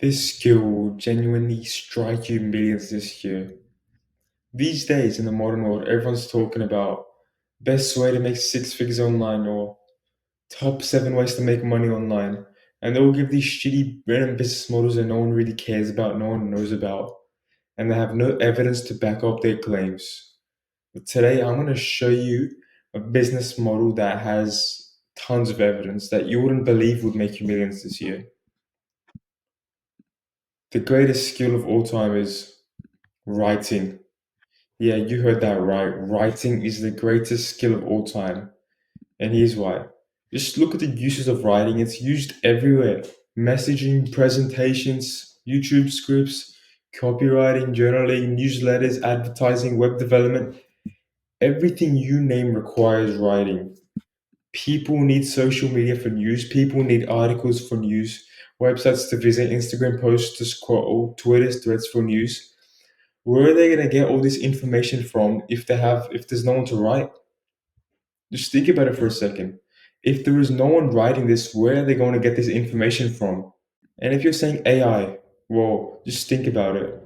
This skill will genuinely strike you millions this year. These days in the modern world, everyone's talking about best way to make six figures online or top seven ways to make money online. And they'll give these shitty random business models that no one really cares about, no one knows about, and they have no evidence to back up their claims. But today I'm going to show you a business model that has tons of evidence that you wouldn't believe would make you millions this year. The greatest skill of all time is writing. Yeah, you heard that right. Writing is the greatest skill of all time. And here's why. Just look at the uses of writing. It's used everywhere. Messaging, presentations, YouTube scripts, copywriting, journaling, newsletters, advertising, web development. Everything you name requires writing. People need social media for news. People need articles for news, websites to visit, Instagram posts to scroll, Twitter threads for news. Where are they going to get all this information from if there's no one to write? Just think about it for a second. If there is no one writing this, where are they going to get this information from? And if you're saying AI, well, just think about it.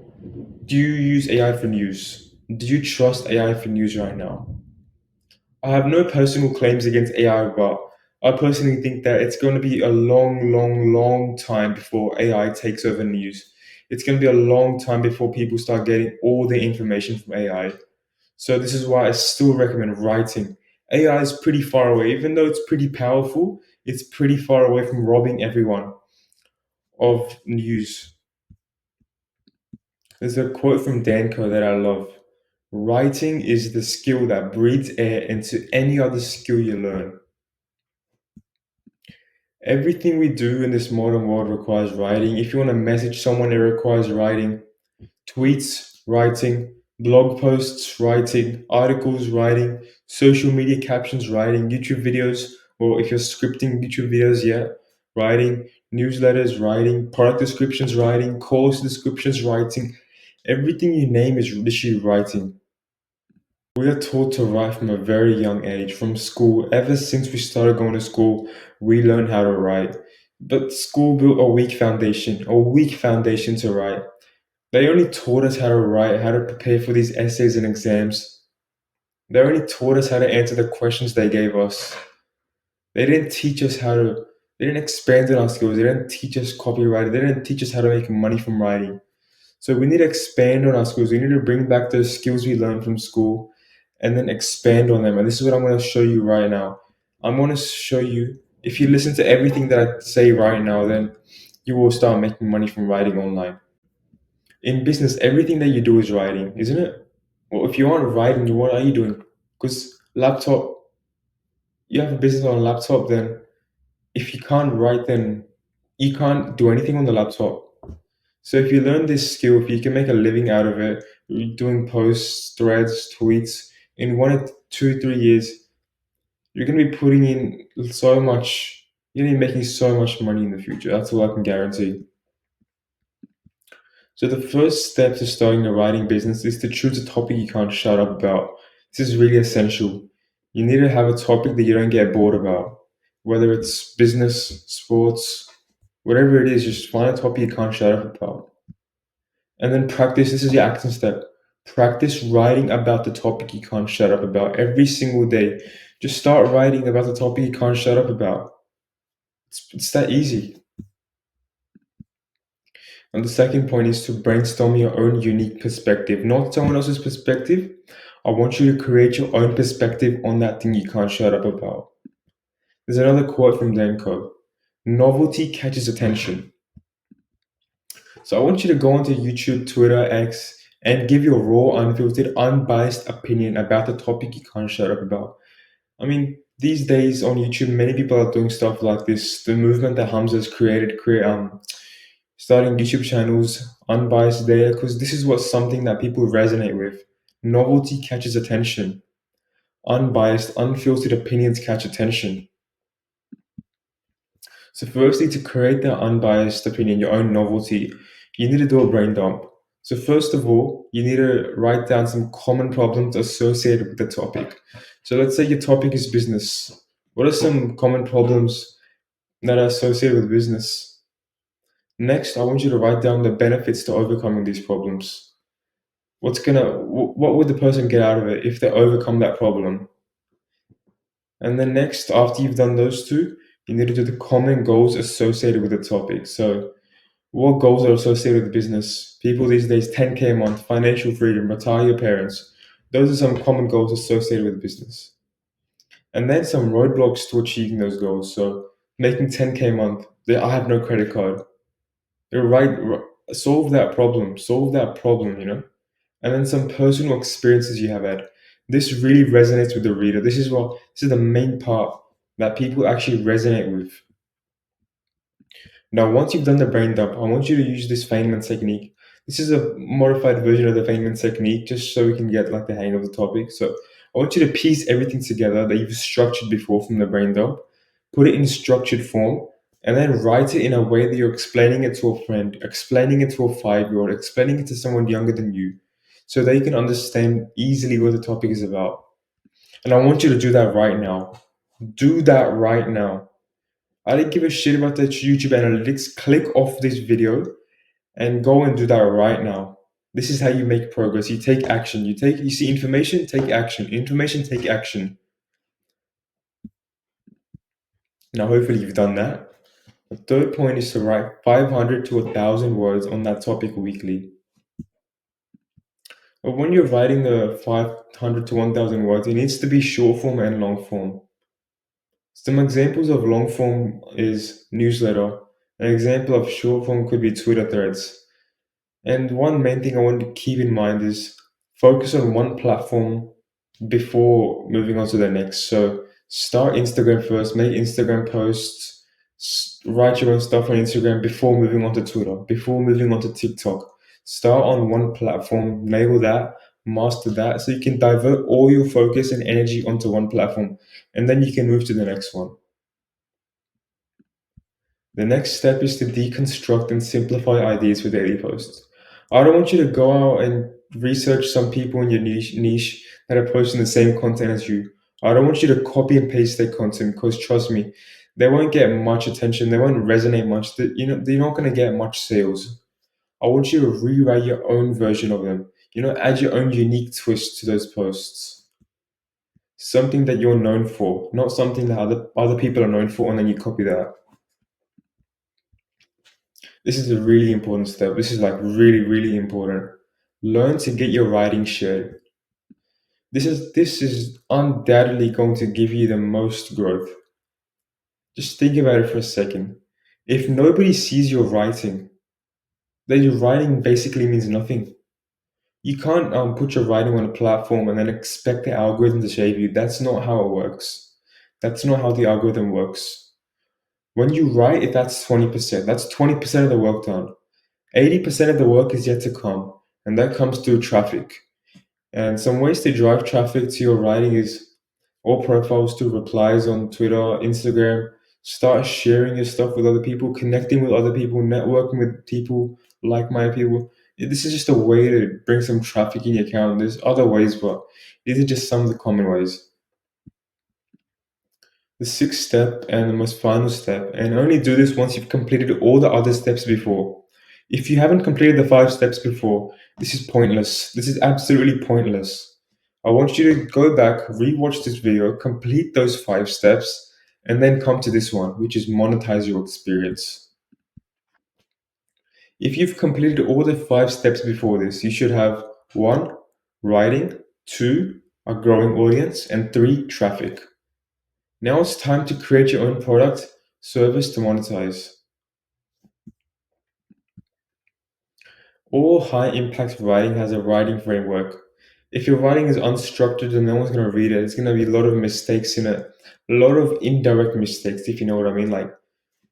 Do you use AI for news? Do you trust AI for news right now? I have no personal claims against AI, but I personally think that it's going to be a long, long, long time before AI takes over news. It's going to be a long time before people start getting all the information from AI. So this is why I still recommend writing. AI is pretty far away, even though it's pretty powerful, it's pretty far away from robbing everyone of news. There's a quote from Danko that I love. Writing is the skill that breathes air into any other skill you learn. Everything we do in this modern world requires writing. If you want to message someone, it requires writing. Tweets, writing, blog posts, writing, articles, writing, social media captions, writing, YouTube videos, or if you're scripting YouTube videos, yeah, writing, newsletters, writing, product descriptions, writing, course descriptions, writing. Everything you name is literally writing. We are taught to write from a very young age, from school. Ever since we started going to school, we learn how to write. But school built a weak foundation to write. They only taught us how to write, how to prepare for these essays and exams. They only taught us how to answer the questions they gave us. They didn't teach us how to, they didn't expand on our skills. They didn't teach us copyright. They didn't teach us how to make money from writing. So we need to expand on our skills. We need to bring back those skills we learned from school and then expand on them. And this is what I'm going to show you right now. I'm going to show you, if you listen to everything that I say right now, then you will start making money from writing online. In business, everything that you do is writing, isn't it? Well, if you aren't writing, what are you doing? Because laptop, you have a business on a laptop, then if you can't write, then you can't do anything on the laptop. So if you learn this skill, if you can make a living out of it, doing posts, threads, tweets, in 1 or 2, 3 years, you're gonna be putting in so much. You're gonna be making so much money in the future. That's all I can guarantee. So the first step to starting a writing business is to choose a topic you can't shut up about. This is really essential. You need to have a topic that you don't get bored about. Whether it's business, sports, whatever it is, just find a topic you can't shut up about. And then practice. This is your action step. Practice writing about the topic you can't shut up about every single day. Just start writing about the topic you can't shut up about. It's that easy. And the second point is to brainstorm your own unique perspective, not someone else's perspective. I want you to create your own perspective on that thing you can't shut up about. There's another quote from Danko. Novelty catches attention. So I want you to go onto YouTube, Twitter, X, and give your raw, unfiltered, unbiased opinion about the topic you can't shut up about. I mean, these days on YouTube, many people are doing stuff like this. The movement that Hamza's created, starting YouTube channels, unbiased there, because this is what something that people resonate with. Novelty catches attention. Unbiased, unfiltered opinions catch attention. So firstly, to create that unbiased opinion, your own novelty, you need to do a brain dump. So first of all, you need to write down some common problems associated with the topic. So let's say your topic is business. What are some common problems that are associated with business? Next, I want you to write down the benefits to overcoming these problems. What would the person get out of it if they overcome that problem? And then next, after you've done those two, you need to do the common goals associated with the topic. So, what goals are associated with business? People these days, 10K a month, financial freedom, retire your parents. Those are some common goals associated with business. And then some roadblocks to achieving those goals. So, making 10K a month, I have no credit card. You're right, solve that problem, and then some personal experiences you have had. This really resonates with the reader. This is the main part that people actually resonate with. Now, once you've done the brain dump, I want you to use this Feynman technique. This is a modified version of the Feynman technique, just so we can get like the hang of the topic. So I want you to piece everything together that you've structured before from the brain dump, put it in structured form, and then write it in a way that you're explaining it to a friend, explaining it to a 5-year-old, explaining it to someone younger than you, so they can understand easily what the topic is about. And I want you to do that right now. Do that right now. I didn't give a shit about the YouTube analytics. Click off this video and go and do that right now. This is how you make progress. You take action. You see information, take action. Information, take action. Now hopefully you've done that. The third point is to write 500 to 1,000 words on that topic weekly. But when you're writing the 500 to 1,000 words, it needs to be short form and long form. Some examples of long form is newsletter. An example of short form could be Twitter threads. And one main thing I want to keep in mind is focus on one platform before moving on to the next. So start Instagram first, make Instagram posts, write your own stuff on Instagram before moving on to Twitter, before moving on to TikTok. Start on one platform, nail that, master that, so you can divert all your focus and energy onto one platform, and then you can move to the next one. The next step is to deconstruct and simplify ideas for daily posts. I don't want you to go out and research some people in your niche that are posting the same content as you. I don't want you to copy and paste their content because trust me, they won't get much attention. They won't resonate much. They're not going to get much sales. I want you to rewrite your own version of them. Add your own unique twist to those posts. Something that you're known for, not something that other people are known for, and then you copy that. This is a really important step. This is like really, really important. Learn to get your writing shared. This is undoubtedly going to give you the most growth. Just think about it for a second. If nobody sees your writing, then your writing basically means nothing. You can't put your writing on a platform and then expect the algorithm to save you. That's not how it works. That's not how the algorithm works. When you write, that's 20%. That's 20% of the work done. 80% of the work is yet to come, and that comes through traffic. And some ways to drive traffic to your writing is all profiles to replies on Twitter, Instagram. Start sharing your stuff with other people, connecting with other people, networking with people, like-minded people. This is just a way to bring some traffic in your account. There's other ways, but these are just some of the common ways. The sixth step and the most final step, and only do this once you've completed all the other steps before. If you haven't completed the 5 steps before, this is pointless. This is absolutely pointless. I want you to go back, rewatch this video, complete those 5 steps, and then come to this one, which is monetize your experience. If you've completed all the 5 steps before this, you should have 1, writing, 2, a growing audience, and 3, traffic. Now it's time to create your own product, service to monetize. All high impact writing has a writing framework. If your writing is unstructured and no one's going to read it, it's going to be a lot of mistakes in it, a lot of indirect mistakes, if you know what I mean. Like,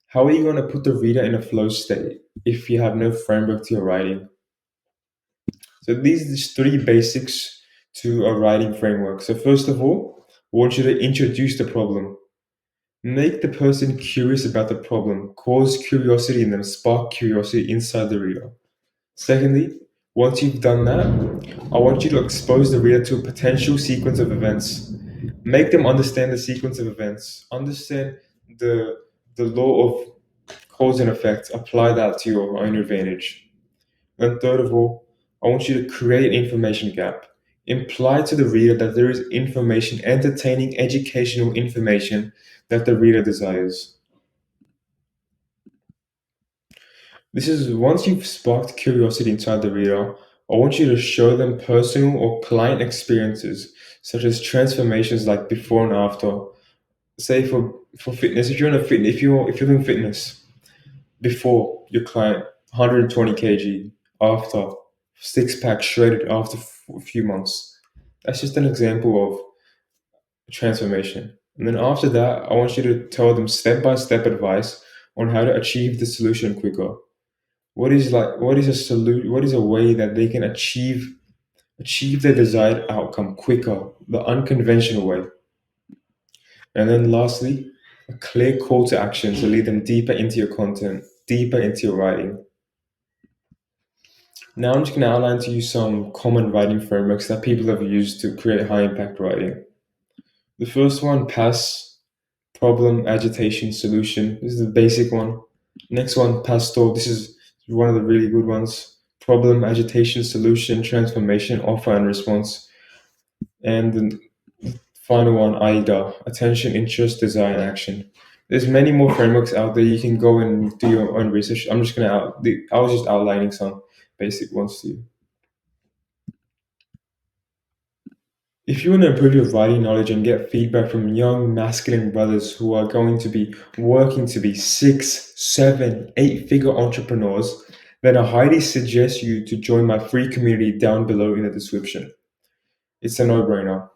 how are you going to put the reader in a flow state if you have no framework to your writing? So, these are just 3 basics to a writing framework. So, first of all, I want you to introduce the problem. Make the person curious about the problem, cause curiosity in them, spark curiosity inside the reader. Secondly, once you've done that, I want you to expose the reader to a potential sequence of events. Make them understand the sequence of events, understand the law of cause and effect, apply that to your own advantage. And third of all, I want you to create an information gap. Imply to the reader that there is information, entertaining, educational information that the reader desires. This is once you've sparked curiosity inside the reader, I want you to show them personal or client experiences, such as transformations like before and after. Say for fitness, if you're in a fit, if you're doing fitness, before your client 120 kg, after six pack shredded after a few months. That's just an example of transformation. And then after that, I want you to tell them step by step advice on how to achieve the solution quicker. What is a way that they can achieve their desired outcome quicker, the unconventional way. And then lastly, a clear call to action to lead them deeper into your content, deeper into your writing. Now I'm just going to outline to you some common writing frameworks that people have used to create high impact writing. The first one, PASS, problem, agitation, solution. This is the basic one. Next one, PASTOR. This is one of the really good ones. Problem, agitation, solution, transformation, offer, and response. And the final one, AIDA, attention, interest, desire, and action. There's many more frameworks out there. You can go and do your own research. I was just outlining some basic ones to you. If you want to improve your writing knowledge and get feedback from young masculine brothers who are going to be working to be 6, 7, 8 figure entrepreneurs, then I highly suggest you to join my free community down below in the description. It's a no brainer.